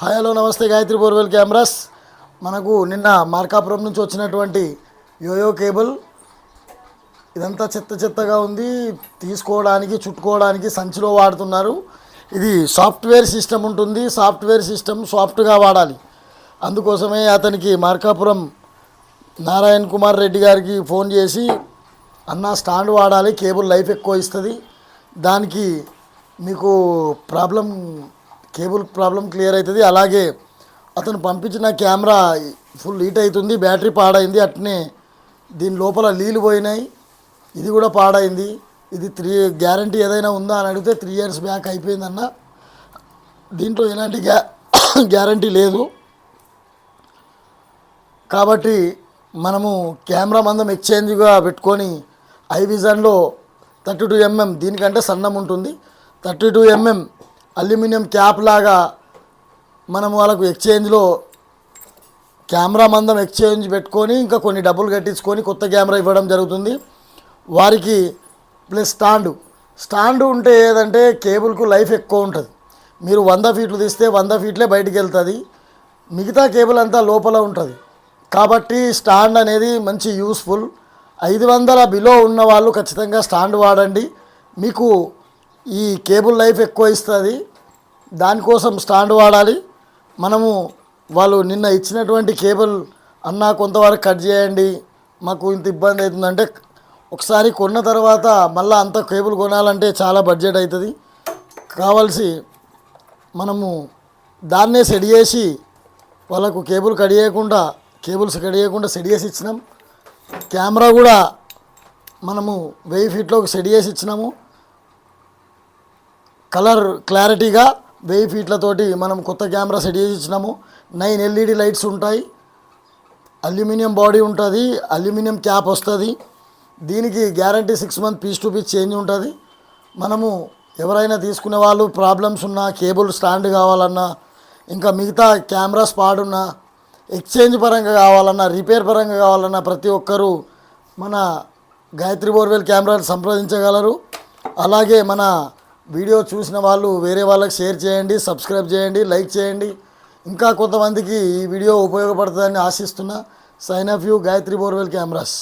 Hi hello నమస్తే Gayatri borewell cameras. మనకు నిన్న మార్కాపురం నుంచి వచ్చినటువంటి యోయో కేబుల్ ఇదంతా చెత్తగా ఉంది. తీసుకోవడానికి చుట్టుకోవడానికి సంచిలో వాడుతున్నారు. ఇది సాఫ్ట్వేర్ సిస్టమ్ ఉంటుంది. సాఫ్ట్వేర్ సిస్టమ్ సాఫ్ట్గా వాడాలి. అందుకోసమే అతనికి మార్కాపురం నారాయణ్ కుమార్ రెడ్డి గారికి ఫోన్ చేసి, అన్న స్టాండ్ వాడాలి, కేబుల్ లైఫ్ ఎక్కువ ఇస్తుంది, దానికి మీకు కేబుల్ ప్రాబ్లం క్లియర్ అవుతుంది. అలాగే అతను పంపించిన కెమెరా ఫుల్ హీట్ అవుతుంది, బ్యాటరీ పాడైంది, అట్నే దీని లోపల నీళ్ళు పోయినాయి, ఇది కూడా పాడైంది. ఇది గ్యారంటీ ఏదైనా ఉందా అని అడిగితే 3 years బ్యాక్ అయిపోయిందన్న. దీంట్లో ఎలాంటి గ్యారంటీ లేదు. కాబట్టి మనము కెమెరా మందం ఎక్స్చేంజ్గా పెట్టుకొని ఐవిజన్లో 32mm, దీనికంటే సన్నం ఉంటుంది, 32mm అల్యూమినియం క్యాప్ లాగా మనం వాళ్ళకు ఎక్స్చేంజ్లో కెమెరా మందం ఎక్స్చేంజ్ పెట్టుకొని ఇంకా కొన్ని డబ్బులు కట్టించుకొని కొత్త కెమెరా ఇవ్వడం జరుగుతుంది వారికి. ప్లస్ స్టాండ్ ఉంటే ఏదంటే కేబుల్కు లైఫ్ ఎక్కువ ఉంటుంది. మీరు 100 feet తీస్తే 100 feet బయటికి వెళ్తుంది, మిగతా కేబుల్ అంతా లోపల ఉంటుంది. కాబట్టి స్టాండ్ అనేది మంచి యూస్ఫుల్. 500 బిలో ఉన్న వాళ్ళు ఖచ్చితంగా స్టాండ్ వాడండి, మీకు ఈ కేబుల్ లైఫ్ ఎక్కువ ఇస్తుంది. దానికోసం స్టాండ్ వాడాలి. మనము వాళ్ళు నిన్న ఇచ్చినటువంటి కేబుల్ అన్న కొంతవరకు కట్ చేయండి, మాకు ఇంత ఇబ్బంది అవుతుందంటే, ఒకసారి కొన్న తర్వాత మళ్ళీ అంత కేబుల్ కొనాలంటే చాలా బడ్జెట్ అవుతుంది. కావాల్సి మనము దాన్నే సెట్ చేసి వాళ్ళకు కేబుల్స్ కట్ చేయకుండా సెట్ చేసి ఇచ్చినాం. కెమెరా కూడా మనము 1000 feetలోకి సెట్ చేసి ఇచ్చినాము. కలర్ క్లారిటీగా 1000 feetలతోటి మనం కొత్త కెమెరా సెట్ చేసి ఇచ్చినాము. 9 LED లైట్స్ ఉంటాయి, అల్యూమినియం బాడీ ఉంటుంది, అల్యూమినియం క్యాప్ వస్తుంది. దీనికి guarantee 6 months piece to piece change ఉంటుంది. మనము ఎవరైనా తీసుకునే వాళ్ళు ప్రాబ్లమ్స్ ఉన్నా, కేబుల్ స్టాండ్ కావాలన్నా, ఇంకా మిగతా కెమెరాస్ పాడున్నా, ఎక్స్చేంజ్ పరంగా కావాలన్నా, రిపేర్ పరంగా కావాలన్నా ప్రతి ఒక్కరూ మన గాయత్రి బోర్వెల్ కెమెరాలు సంప్రదించగలరు. అలాగే మన వీడియో చూసిన వాళ్ళు వేరే వాళ్ళకి షేర్ చేయండి, సబ్స్క్రైబ్ చేయండి, లైక్ చేయండి. ఇంకా కొంతమందికి ఈ వీడియో ఉపయోగపడుతుందని ఆశిస్తున్నా. Sign off you, Gayatri borewell cameras.